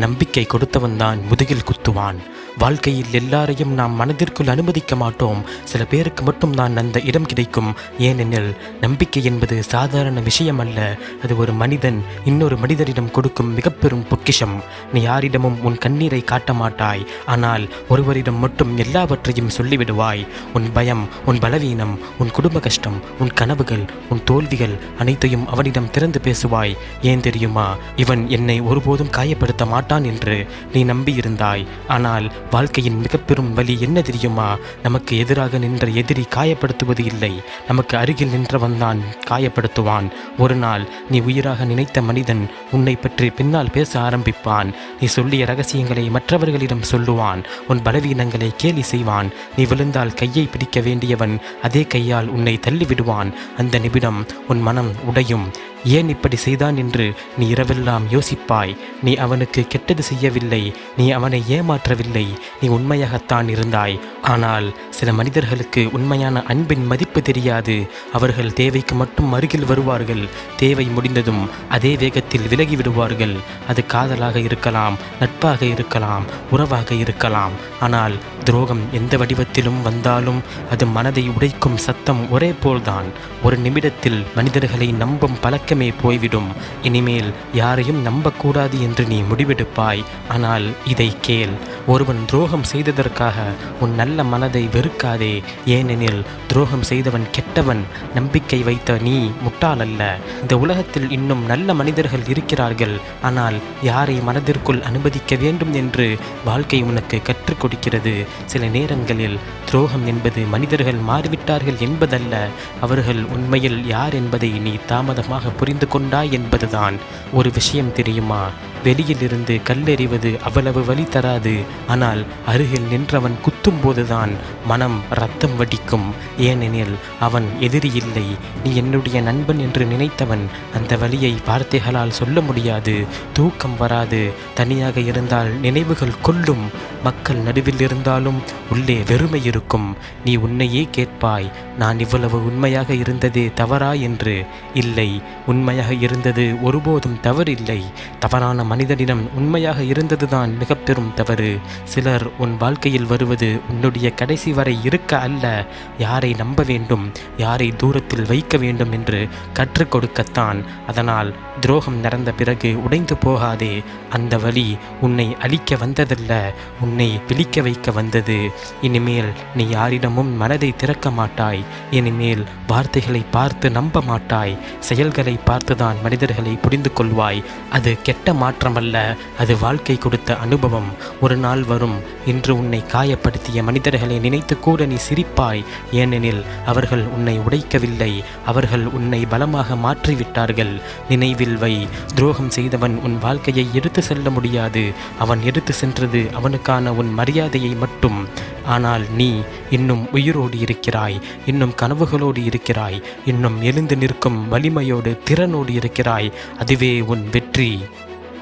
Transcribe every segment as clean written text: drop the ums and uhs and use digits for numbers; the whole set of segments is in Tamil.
நம்பிக்கை கொடுத்தவன் தான் முதுகில் குத்துவான். வாழ்க்கையில் எல்லாரையும் நாம் மனதிற்குள் அனுமதிக்க மாட்டோம். சில பேருக்கு மட்டும் தான் அந்த இடம் கிடைக்கும். ஏனெனில் நம்பிக்கை என்பது சாதாரண விஷயம் அல்ல. அது ஒரு மனிதன் இன்னொரு மனிதனிடம் கொடுக்கும் மிக பெரும் பொக்கிஷம். நீ யாரிடமும் உன் கண்ணீரை காட்ட மாட்டாய், ஆனால் ஒருவரிடம் மட்டும் எல்லாவற்றையும் சொல்லிவிடுவாய். உன் பயம், உன் பலவீனம், உன் குடும்ப கஷ்டம், உன் கனவுகள், உன் தோல்விகள் அனைத்தையும் அவனிடம் திறந்து பேசுவாய். ஏன் தெரியுமா? இவன் என்னை ஒருபோதும் காயப்படுத்த மாட்டான் என்று நீ நம்பியிருந்தாய். ஆனால் வாழ்க்கையின் மிக பெரும் வலி என்ன தெரியுமா? நமக்கு எதிராக நின்ற எதிரி காயப்படுத்துவது இல்லை, நமக்கு அருகில் நின்றவன் தான் காயப்படுத்துவான். ஒரு நாள் நீ உயிராக நினைத்த மனிதன் உன்னை பற்றி பின்னால் பேச ஆரம்பிப்பான். நீ சொல்லிய ரகசியங்களை மற்றவர்களிடம் சொல்லுவான். உன் பலவீனங்களை கேலி செய்வான். நீ விழுந்தால் கையை பிடிக்க வேண்டியவன் அதே கையால் உன்னை தள்ளிவிடுவான். அந்த நிமிடம் உன் மனம் உடையும். ஏன் இப்படி செய்தான் என்று நீ இரவெல்லாம் யோசிப்பாய். நீ அவனுக்கு கெட்டது செய்யவில்லை, நீ அவனை ஏமாற்றவில்லை, நீ உண்மையாகத்தான் இருந்தாய். ஆனால் சில மனிதர்களுக்கு உண்மையான அன்பின் மதிப்பு தெரியாது. அவர்கள் தேவைக்கு மட்டும் அருகில் வருவார்கள், தேவை முடிந்ததும் அதே வேகத்தில் விலகி விடுவார்கள். அது காதலாக இருக்கலாம், நட்பாக இருக்கலாம், உறவாக இருக்கலாம். ஆனால் துரோகம் எந்த வடிவத்திலும் வந்தாலும் அது மனதை உடைக்கும் சத்தம் ஒரே போல்தான். ஒரு நிமிடத்தில் மனிதர்களை நம்பும் பழக்கமே போய்விடும். இனிமேல் யாரையும் நம்பக்கூடாது என்று நீ முடிவெடுப்பாய். ஆனால் இதை கேள், ஒருவன் துரோகம் செய்ததற்காக உன் நல்ல மனதை வெறுக்காதே. ஏனெனில் துரோகம் செய்தவன் கெட்டவன், நம்பிக்கை வைத்த நீ முட்டாள் அல்ல. இந்த உலகத்தில் இன்னும் நல்ல மனிதர்கள் இருக்கிறார்கள். ஆனால் யாரை மனதிற்குள் அனுமதிக்க வேண்டும் என்று வாழ்க்கை உனக்கு கற்றுக் கொடுக்கிறது. சில நேரங்களில் துரோகம் என்பது மனிதர்கள் மாறிவிட்டார்கள் என்பதல்ல, அவர்கள் உண்மையில் யார் என்பதை நீ தாமதமாக புரிந்து கொண்டாய் என்பதுதான். ஒரு விஷயம் தெரியுமா? வெளியிலிருந்து கல்லெறிவது அவ்வளவு வலி தராது. ஆனால் அருகில் நின்றவன் குத்தும் போதுதான் மனம் ரத்தம் வடிக்கும். ஏனெனில் அவன் எதிரி இல்லை, நீ என்னுடைய நண்பன் என்று நினைத்தவன். அந்த வலியை வார்த்தைகளால் சொல்ல முடியாது. தூக்கம் வராது. தனியாக இருந்தால் நினைவுகள் கொல்லும். மக்கள் நடுவில் இருந்தாலும் உள்ளே வெறுமை இருக்கும். நீ உன்னையே கேட்பாய், நான் இவ்வளவு உண்மையாக இருந்ததே தவறா என்று. இல்லை, உண்மையாக இருந்தது ஒருபோதும் தவறில்லை. தவறான மனிதனிடம் உண்மையாக இருந்ததுதான் மிக பெரும் தவறு. சிலர் உன் வாழ்க்கையில் வருவது உன்னுடைய கடைசி வரை இருக்க அல்ல, யாரை நம்ப வேண்டும், யாரை தூரத்தில் வைக்க வேண்டும் என்று கற்றுக் கொடுக்கத்தான். அதனால் துரோகம் நடந்த பிறகு உடைந்து போகாதே. அந்த வலி உன்னை அழிக்க வந்ததல்ல, உன்னை விழிக்க வைக்க வந்தது. இனிமேல் நீ யாரிடமும் மனதை திறக்க மாட்டாய். இனிமேல் வார்த்தைகளை பார்த்து நம்ப மாட்டாய், செயல்களை பார்த்துதான் மனிதர்களை புரிந்து கொள்வாய். அது கெட்ட மாற்றமல்ல, அது வாழ்க்கை கொடுத்த அனுபவம். ஒரு நாள் வரும், இன்று உன்னை காயப்படுத்திய மனிதர்களை நினைத்து கூட நீ சிரிப்பாய். ஏனெனில் அவர்கள் உன்னை உடைக்கவில்லை, அவர்கள் உன்னை பலமாக மாற்றிவிட்டார்கள். நினைவில் வை, துரோகம் செய்தவன் உன் வாழ்க்கையை எடுத்து செல்ல முடியாது. அவன் எடுத்து சென்றது அவனுக்கான உன் மரியாதையை மட்டும். ஆனால் நீ இன்னும் உயிரோடு இருக்கிறாய், இன்னும் கனவுகளோடு இருக்கிறாய், இன்னும் எழுந்து நிற்கும் வலிமையோடு திறனோடு இருக்கிறாய். அதுவே உன் வெற்றி.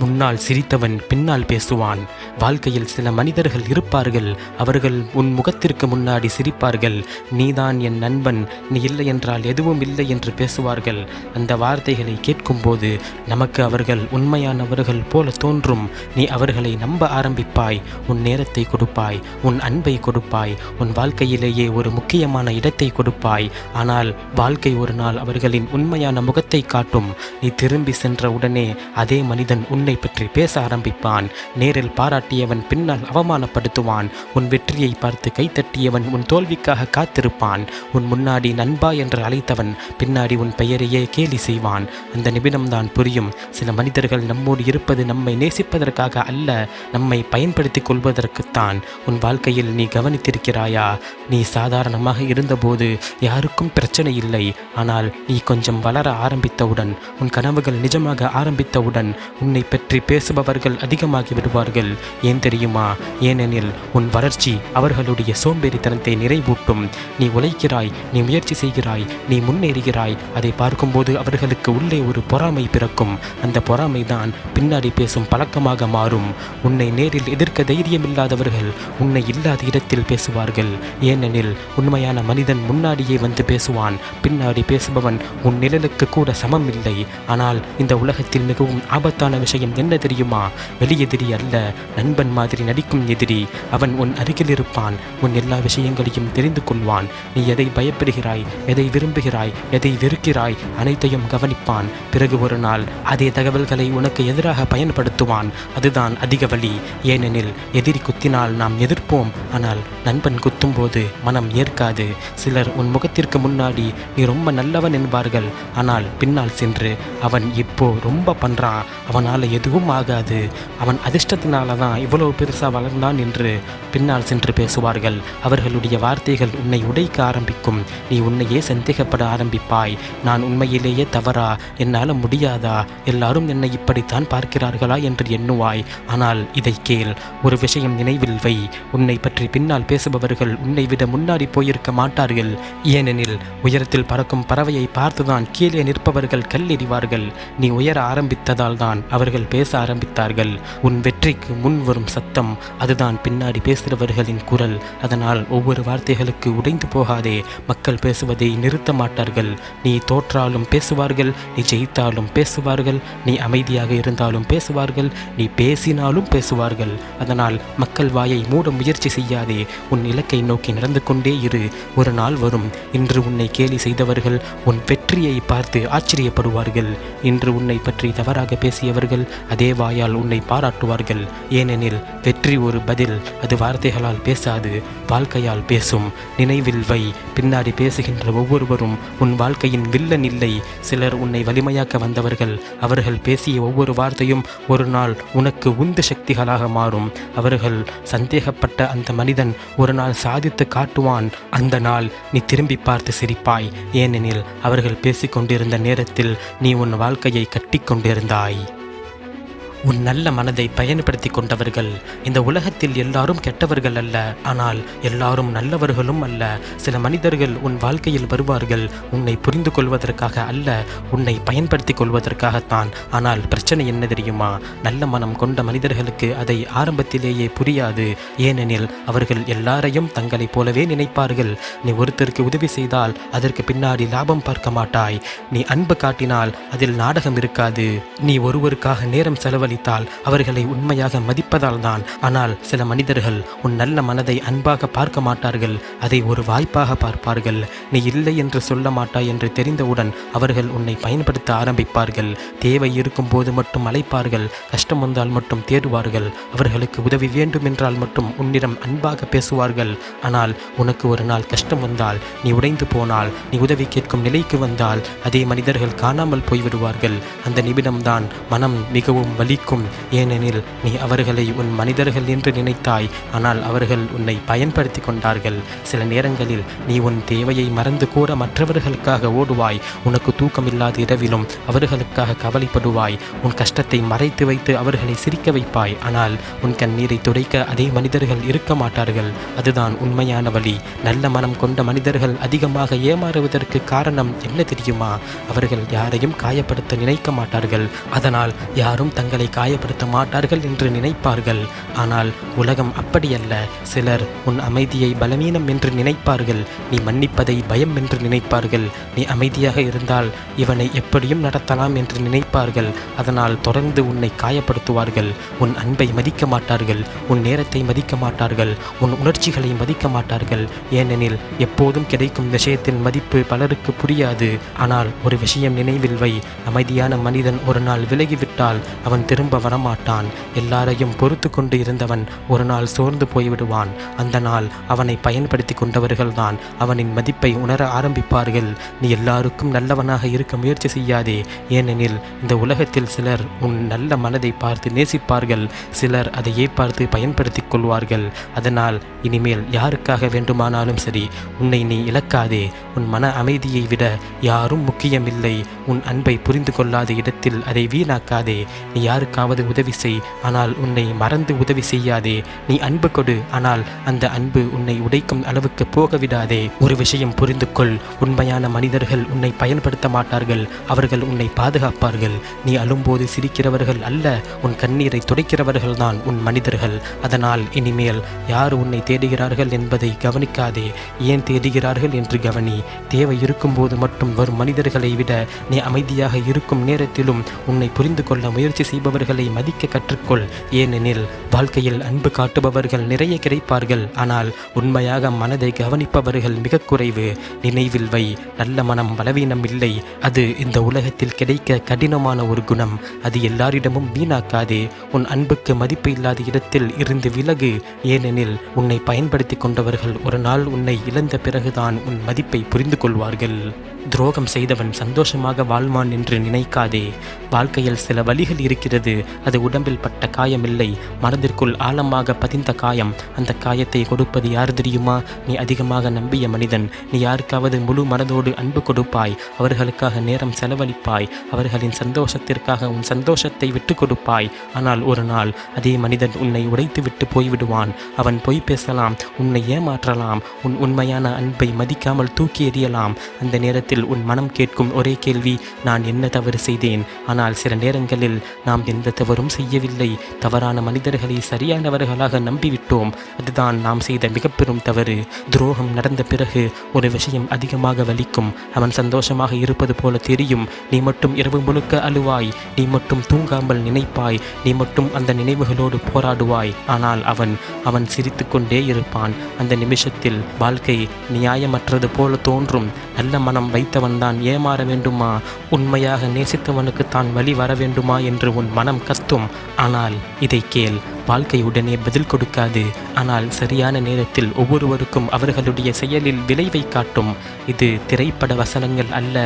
முன்னால் சிரித்தவன் பின்னால் பேசுவான். வாழ்க்கையில் சில மனிதர்கள் இருப்பார்கள், அவர்கள் உன் முகத்திற்கு முன்னாடி சிரிப்பார்கள். நீதான் என் நண்பன், நீ இல்லை என்றால் எதுவும் இல்லை என்று பேசுவார்கள். அந்த வார்த்தைகளை கேட்கும்போது நமக்கு அவர்கள் உண்மையானவர்கள் போல தோன்றும். நீ அவர்களை நம்ப ஆரம்பிப்பாய். உன் நேரத்தை கொடுப்பாய், உன் அன்பை கொடுப்பாய், உன் வாழ்க்கையிலேயே ஒரு முக்கியமான இடத்தை கொடுப்பாய். ஆனால் வாழ்க்கை ஒரு நாள் அவர்களின் உண்மையான முகத்தை காட்டும். நீ திரும்பி சென்ற உடனே அதே மனிதன் உன்னை பற்றி பேச ஆரம்பிப்பான். நேரில் பாராட்டியவன் பின்னால் அவமானப்படுத்துவான். உன் வெற்றியை பார்த்து கைத்தட்டியவன் உன் தோல்விக்காக காத்திருப்பான். உன் முன்னாடி நண்பா என்று அழைத்தவன் பின்னாடி உன் பெயரையே கேலி செய்வான். அந்த நிமிடம்தான் புரியும், சில மனிதர்கள் நம்மோடு இருப்பது நம்மை நேசிப்பதற்காக அல்ல, நம்மை பயன்படுத்திக் கொள்வதற்குத்தான். உன் வாழ்க்கையில் நீ கவனித்திருக்கிறாயா? நீ சாதாரணமாக இருந்தபோது யாருக்கும் பிரச்சனை இல்லை. ஆனால் நீ கொஞ்சம் வளர ஆரம்பித்தவுடன், உன் கனவுகள் நிஜமாக ஆரம்பித்தவுடன் உன்னை பற்றி பேசுபவர்கள் அதிகமாகி விடுவார்கள். ஏன் தெரியுமா? ஏனெனில் உன் வளர்ச்சி அவர்களுடைய சோம்பேறித்தனத்தை நிறைவூட்டும். நீ உழைக்கிறாய், நீ முயற்சி செய்கிறாய், நீ முன்னேறுகிறாய். அதை பார்க்கும்போது அவர்களுக்கு உள்ளே ஒரு பொறாமை பிறக்கும். அந்த பொறாமை தான் பின்னாடி பேசும் பழக்கமாக மாறும். உன்னை நேரில் எதிர்க்க தைரியமில்லாதவர்கள் உன்னை இல்லாத இடத்தில் பேசுவார்கள். ஏனெனில் உண்மையான மனிதன் முன்னாடியே வந்து பேசுவான். பின்னாடி பேசுபவன் உன் நிழலுக்கு கூட சமம் இல்லை. ஆனால் இந்த உலகத்தில் மிகவும் ஆபத்தான விஷயம் விஷயம் என்ன தெரியுமா? வெளியெதிரி அல்ல, நண்பன் மாதிரி நடிக்கும் எதிரி. அவன் உன் அருகில் இருப்பான், உன் எல்லா விஷயங்களையும் தெரிந்து கொள்வான். நீ எதை பயப்படுகிறாய், எதை விரும்புகிறாய், எதை வெறுக்கிறாய், அனைத்தையும் கவனிப்பான். பிறகு ஒரு நாள் அதே தகவல்களை உனக்கு எதிராக பயன்படுத்துவான். அதுதான் அதிக வலி. ஏனெனில் எதிரி குத்தினால் நாம் எதிர்ப்போம், ஆனால் நண்பன் குத்தும் போது மனம் ஏற்காது. சிலர் உன் முகத்திற்கு முன்னாடி நீ ரொம்ப நல்லவன் என்பார்கள், ஆனால் பின்னால் சென்று அவன் இப்போ ரொம்ப பண்றான், அவனால் எதுவும் ஆகாது, அவன் அதிர்ஷ்டத்தினால தான் இவ்வளவு பெருசாக வளர்ந்தான் என்று பின்னால் சென்று பேசுவார்கள். அவர்களுடைய வார்த்தைகள் உன்னை உடைக்க ஆரம்பிக்கும். நீ உன்னையே சந்தேகப்பட ஆரம்பிப்பாய். நான் உண்மையிலேயே தவறா? என்னால் முடியாதா? எல்லாரும் என்னை இப்படித்தான் பார்க்கிறார்களா என்று எண்ணுவாய். ஆனால் இதை கேள், ஒரு விஷயம் நினைவில் வை. உன்னை பற்றி பின்னால் பேசுபவர்கள் உன்னை விட முன்னாடி போயிருக்க மாட்டார்கள். ஏனெனில் உயரத்தில் பறக்கும் பறவையை பார்த்துதான் கீழே நிற்பவர்கள் கல்லெறிவார்கள். நீ உயர ஆரம்பித்ததால் தான் அவர்கள் பேச ஆரம்பித்தார்கள். உன் வெற்றிக்கு முன் வரும் சத்தம், அதுதான் பின்னாடி பேசுகிறவர்களின் குரல். அதனால் ஒவ்வொரு வார்த்தைகளுக்கு உடைந்து போகாதே. மக்கள் பேசுவதை நிறுத்த மாட்டார்கள். நீ தோற்றாலும் பேசுவார்கள், நீ ஜெயித்தாலும் பேசுவார்கள், நீ அமைதியாக இருந்தாலும் பேசுவார்கள், நீ பேசினாலும் பேசுவார்கள். அதனால் மக்கள் வாயை மூட முயற்சி செய்யாதே. உன் இலக்கை நோக்கி நடந்து கொண்டே இரு. ஒரு நாள் வரும், இன்று உன்னை கேலி செய்தவர்கள் உன் வெற்றியை பார்த்து ஆச்சரியப்படுவார்கள். இன்று உன்னை பற்றி தவறாக பேசியவர்கள் அதே வாயால் உன்னை பாராட்டுவார்கள். ஏனெனில் வெற்றி ஒரு பதில், அது வார்த்தைகளால் பேசாது, வாழ்க்கையால் பேசும். நினைவில் வை, பின்னாடி பேசுகின்ற ஒவ்வொருவரும் உன் வாழ்க்கையின் வில்லன் இல்லை. சிலர் உன்னை வலிமையாக்க வந்தவர்கள். அவர்கள் பேசிய ஒவ்வொரு வார்த்தையும் ஒரு நாள் உனக்கு உந்து சக்திகளாக மாறும். அவர்கள் சந்தேகப்பட்ட அந்த மனிதன் ஒரு நாள் சாதித்து காட்டுவான். அந்த நாள் நீ திரும்பி பார்த்து சிரிப்பாய். ஏனெனில் அவர்கள் பேசிக்கொண்டிருந்த நேரத்தில் நீ உன் வாழ்க்கையை கட்டி கொண்டிருந்தாய். உன் நல்ல மனதை பயன்படுத்தி கொண்டவர்கள். இந்த உலகத்தில் எல்லாரும் கெட்டவர்கள் அல்ல, ஆனால் எல்லாரும் நல்லவர்களும் அல்ல. சில மனிதர்கள் உன் வாழ்க்கையில் வருவார்கள், உன்னை புரிந்து கொள்வதற்காக அல்ல, உன்னை பயன்படுத்தி கொள்வதற்காகத்தான். ஆனால் பிரச்சனை என்ன தெரியுமா? நல்ல மனம் கொண்ட மனிதர்களுக்கு அதை ஆரம்பத்திலேயே புரியாது. ஏனெனில் அவர்கள் எல்லாரையும் தங்களைப் போலவே நினைப்பார்கள். நீ ஒருத்தருக்கு உதவி செய்தால் அதற்கு பின்னாடி லாபம் பார்க்க மாட்டாய். நீ அன்பு காட்டினால் அதில் நாடகம் இருக்காது. நீ ஒருவருக்காக நேரம் செலவழி அவர்களை உண்மையாக மதிப்பதால் தான். ஆனால் சில மனிதர்கள் உன் நல்ல மனதை அன்பாக பார்க்க மாட்டார்கள், அதை ஒரு வாய்ப்பாக பார்ப்பார்கள். நீ இல்லை என்று சொல்ல மாட்டாய் என்று தெரிந்தவுடன் அவர்கள் உன்னை பயன்படுத்த ஆரம்பிப்பார்கள். தேவை இருக்கும் போது மட்டும் அழைப்பார்கள், கஷ்டம் வந்தால் மட்டும் தேடுவார்கள். அவர்களுக்கு உதவி வேண்டும் என்றால் மட்டும் உன்னிடம் அன்பாக பேசுவார்கள். ஆனால் உனக்கு ஒரு நாள் கஷ்டம் வந்தால், நீ உடைந்து போனால், நீ உதவி கேட்கும் நிலைக்கு வந்தால் அதே மனிதர்கள் காணாமல் போய்விடுவார்கள். அந்த நிமிடம்தான் மனம் மிகவும் வலிக்கும். ஏனெனில் நீ அவர்களை உன் மனிதர்கள் என்று நினைத்தாய், ஆனால் அவர்கள் உன்னை பயன்படுத்தி கொண்டார்கள். சில நேரங்களில் நீ உன் தேவையை மறந்து கூற மற்றவர்களுக்காக ஓடுவாய். உனக்கு தூக்கமில்லாத இரவிலும் அவர்களுக்காக கவலைப்படுவாய். உன் கஷ்டத்தை மறைத்து வைத்து அவர்களை சிரிக்க வைப்பாய். ஆனால் உன் கண்ணீரை துடைக்க அதே மனிதர்கள் இருக்க மாட்டார்கள். அதுதான் உண்மையான வழி. நல்ல மனம் கொண்ட மனிதர்கள் அதிகமாக ஏமாறுவதற்கு காரணம் என்ன தெரியுமா? அவர்கள் யாரையும் காயப்படுத்த நினைக்க மாட்டார்கள். அதனால் யாரும் தங்களை காயப்படுத்த மாட்டார்கள் என்று நினைப்பார்கள். ஆனால் உலகம் அப்படியல்ல. சிலர் உன் அமைதியை பலவீனம் என்று நினைப்பார்கள். நீ மன்னிப்பதை பயம் என்று நினைப்பார்கள். நீ அமைதியாக இருந்தால் இவனை எப்படியும் நடத்தலாம் என்று நினைப்பார்கள். அதனால் தொடர்ந்து உன்னை காயப்படுத்துவார்கள். உன் அன்பை மதிக்க மாட்டார்கள், உன் நேரத்தை மதிக்க மாட்டார்கள், உன் உணர்ச்சிகளை மதிக்க மாட்டார்கள். ஏனெனில் எப்போதும் கிடைக்கும் விஷயத்தின் மதிப்பு பலருக்கு புரியாது. ஆனால் ஒரு விஷயம் நினைவில் வை, அமைதியான மனிதன் ஒரு நாள் விலகிவிட்டால் அவன் திரும்ப வரமாட்டான். எல்லாரையும் பொறுத்து கொண்டு இருந்தவன் ஒரு நாள் சோர்ந்து போய்விடுவான். அந்த நாள் அவனை பயன்படுத்தி கொண்டவர்கள்தான் அவனின் மதிப்பை உணர ஆரம்பிப்பார்கள். நீ எல்லாருக்கும் நல்லவனாக இருக்க முயற்சி செய்யாதே. ஏனெனில் இந்த உலகத்தில் சிலர் உன் நல்ல மனதை பார்த்து நேசிப்பார்கள், சிலர் அதையே பார்த்து பயன்படுத்தி கொள்வார்கள். அதனால் இனிமேல் யாருக்காக வேண்டுமானாலும் சரி, உன்னை நீ இழக்காதே. உன் மன அமைதியை விட யாரும் முக்கியமில்லை. உன் அன்பை புரிந்து கொள்ளாத இடத்தில் அதை வீணாக்காதே. நீ யாருக்காவது உதவி செய், ஆனால் உன்னை மறந்து உதவி செய்யாதே. நீ அன்பு கொடு, ஆனால் அந்த அன்பு உன்னை உடைக்கும் அளவுக்கு போக விடாதே. ஒரு விஷயம் புரிந்து கொள், உண்மையான மனிதர்கள் உன்னை பயன்படுத்த மாட்டார்கள், அவர்கள் உன்னை பாதுகாப்பார்கள். நீ அழும்போது சிரிக்கிறவர்கள் அல்ல, உன் கண்ணீரை துடைக்கிறவர்கள் தான் உன் மனிதர்கள். அதனால் இனிமேல் யார் உன்னை தேடுகிறார்கள் என்பதை கவனிக்காதே, ஏன் தேடுகிறார்கள் என்று கவனி. தேவை இருக்கும்போது மட்டும் வரும் மனிதர்களை விட நீ அமைதியாக இருக்கும் நேரத்திலும் உன்னை புரிந்து கொள்ள முயற்சி செய்பவர்கள் மற்றவர்களை மதிக்க கற்றுக்கொள். ஏனெனில் வாழ்க்கையில் அன்பு காட்டுபவர்கள் நிறைய கிடைப்பார்கள். ஆனால் உண்மையாக மனதை கவனிப்பவர்கள் மிக குறைவு. நினைவில் வை, நல்ல மனம் பலவீனம் இல்லை. அது இந்த உலகத்தில் கிடைக்க கடினமான ஒரு குணம். அது எல்லாரிடமும் வீணாக்காதே. உன் அன்புக்கு மதிப்பு இல்லாத இடத்தில் இருந்து விலகு. ஏனெனில் உன்னை பயன்படுத்தி கொண்டவர்கள் ஒரு நாள் உன்னை இழந்த பிறகுதான் உன் மதிப்பை புரிந்து கொள்வார்கள். துரோகம் செய்தவன் சந்தோஷமாக வாழ்வான் என்று நினைக்காதே. வாழ்க்கையில் சில வழிகள் இருக்கிறது. அது உடம்பில் பட்ட காயமில்லை, மனதிற்குள் ஆழமாக பதிந்த காயம். அந்த காயத்தை கொடுப்பது யார் தெரியுமா? நீ அதிகமாக நம்பிய மனிதன். நீ யாருக்காவது முழு மனதோடு அன்பு கொடுப்பாய், அவர்களுக்காக நேரம் செலவழிப்பாய், அவர்களின் சந்தோஷத்திற்காக உன் சந்தோஷத்தை விட்டு கொடுப்பாய். ஆனால் ஒரு நாள் அதே மனிதன் உன்னை உடைத்து விட்டு போய்விடுவான். அவன் பொய் பேசலாம், உன்னை ஏமாற்றலாம், உன் உண்மையான அன்பை மதிக்காமல் தூக்கி எறியலாம். அந்த நேரத்தில் உன் மனம் கேட்கும் ஒரே கேள்வி, நான் என்ன தவறு செய்தேன்? ஆனால் சில நேரங்களில் நாம் எந்த தவறும் செய்யவில்லை. தவறான மனிதர்களை சரியானவர்களாக நம்பிவிட்டோம். அதுதான் நாம் செய்த மிக பெரும் தவறு. துரோகம் நடந்த பிறகு ஒரு விஷயம் அதிகமாக வலிக்கும். அவன் சந்தோஷமாக இருப்பது போல தெரியும். நீ மட்டும் இரவு முழுக்க அழுவாய். நீ மட்டும் தூங்காமல் நினைப்பாய். நீ மட்டும் அந்த நினைவுகளோடு போராடுவாய். ஆனால் அவன் சிரித்து கொண்டே இருப்பான். அந்த நிமிஷத்தில் வாழ்க்கை நியாயமற்றது போல தோன்றும். நல்ல மனம் வைத்தவன்தான் ஏமாற வேண்டுமா? உண்மையாக நேசித்தவனுக்கு தான் வழி வர வேண்டுமா என்று உன் மனம் கத்தும். ஆனால் இதை கேள், வாழ்க்கை உடனே பதில் கொடுக்காது. ஆனால் சரியான நேரத்தில் ஒவ்வொருவருக்கும் அவர்களுடைய செயலில் விளைவை காட்டும். இது திரைப்பட வசனங்கள் அல்ல,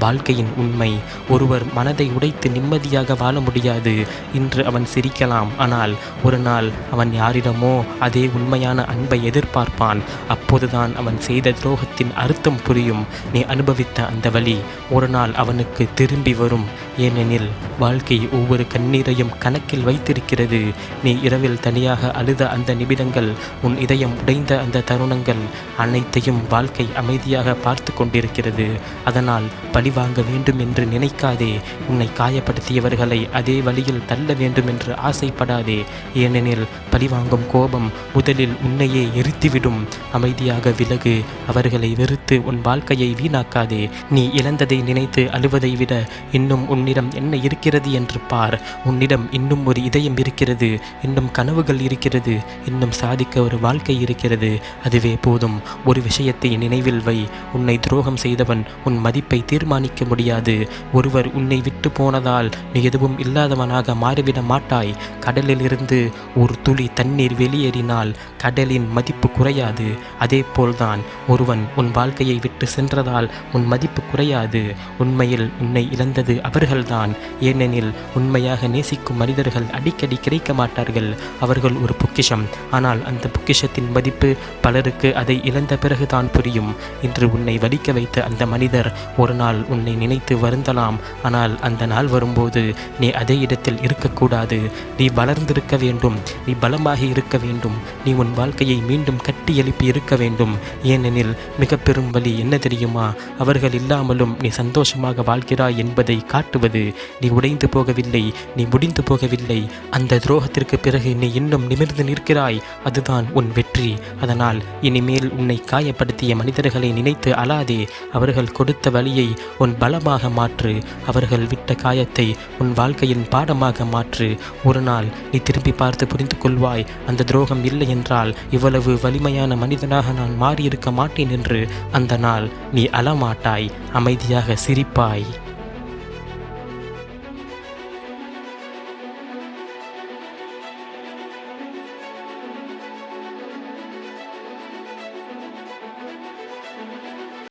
வாழ்க்கையின் உண்மை. ஒருவர் மனதை உடைத்து நிம்மதியாக வாழ முடியாது. இன்று அவன் சிரிக்கலாம், ஆனால் ஒரு நாள் அவன் யாரிடமோ அதே உண்மையான அன்பை எதிர்பார்ப்பான். அப்போதுதான் அவன் செய்த துரோகத்தின் அர்த்தம் புரியும். நீ அனுபவித்த அந்த வலி ஒரு நாள் அவனுக்கு திரும்பி வரும். ஏனெனில் வாழ்க்கை ஒவ்வொரு கண்ணீரையும் கணக்கில் வைத்திருக்கிறது. நீ இரவில் தனியாக அழுத அந்த நிமிடங்கள், உன் இதயம் உடைந்த அந்த தருணங்கள் அனைத்தையும் வாழ்க்கை அமைதியாக பார்த்து கொண்டிருக்கிறது. அதனால் பழி வாங்க வேண்டும் என்று நினைக்காதே. உன்னை காயப்படுத்தியவர்களை அதே வழியில் தள்ள வேண்டும் என்று ஆசைப்படாதே. ஏனெனில் பழிவாங்கும் கோபம் முதலில் உன்னையே எரித்துவிடும். அமைதியாக விலகு. அவர்களை வெறுத்து உன் வாழ்க்கையை வீணாக்காதே. நீ இழந்ததை நினைத்து அழுவதை விட இன்னும் உன்னிடம் என்ன இருக்கிறது என்று பார். உன்னிடம் இன்னும் ஒரு இதயம் இருக்கிறது, இன்னும் கனவுகள் இருக்கிறது, இன்னும் சாதிக்க ஒரு வாழ்க்கை இருக்கிறது. அதுவே போதும். ஒரு விஷயத்தை நினைவில் வை, உன்னை துரோகம் செய்தவன் உன் மதிப்பை தீர்மானிக்க முடியாது. ஒருவர் உன்னை விட்டு போனதால் நீ எதுவும் இல்லாதவனாக மாறிவிட மாட்டாய். கடலில் இருந்து ஒரு துளி தண்ணீர் வெளியேறினால் கடலின் மதிப்பு குறையாது. அதே போல்தான் ஒருவன் உன் வாழ்க்கையை விட்டு சென்றதால் உன் மதிப்பு குறையாது. உண்மையில் உன்னை இழந்தது அவர்கள்தான். ஏனெனில் உண்மையாக நேசிக்கும் மனிதர்கள் அடிக்கடி கிடைக்க மாட்டார்கள். அவர்கள் ஒரு பொக்கிஷம். ஆனால் அந்த பொக்கிஷத்தின் மதிப்பு பலருக்கு அதை இழந்த பிறகுதான் புரியும். இன்று உன்னை வலிக்க வைத்த அந்த மனிதர் ஒரு நாள் உன்னை நினைத்து வருந்தலாம். ஆனால் அந்த நாள் வரும்போது நீ அதே இடத்தில் இருக்கக்கூடாது. நீ வளர்ந்திருக்க வேண்டும். நீ பலமாக இருக்க வேண்டும். நீ உன் வாழ்க்கையை மீண்டும் கட்டி எழுப்பி இருக்க வேண்டும். ஏனெனில் மிக பெரும் வலி என்ன தெரியுமா? அவர்கள் இல்லாமலும் நீ சந்தோஷமாக வாழ்கிறாய் என்பதை காட்டுவது. நீ உடைந்து போகவில்லை, நீ முடிந்து போகவில்லை. அந்த துரோகத்திற்கு பிறகு நீ இன்னும் நிமிர்ந்து நிற்கிறாய். அதுதான் உன் வெற்றி. அதனால் இனிமேல் உன்னை காயப்படுத்திய மனிதர்களை நினைத்து அழாதே. அவர்கள் கொடுத்த வழியை உன் பலமாக மாற்று. அவர்கள் விட்ட காயத்தை உன் வாழ்க்கையின் பாடமாக மாற்று. ஒரு நாள் நீ திரும்பி பார்த்து புரிந்து கொள்வாய், அந்த துரோகம் இல்லை என்றால் இவ்வளவு வலிமையான மனிதனாக நான் மாறியிருக்க மாட்டேன் என்று. அந்த நாள் நீ அழமாட்டாய், அமைதியாக சிரிப்பாய்.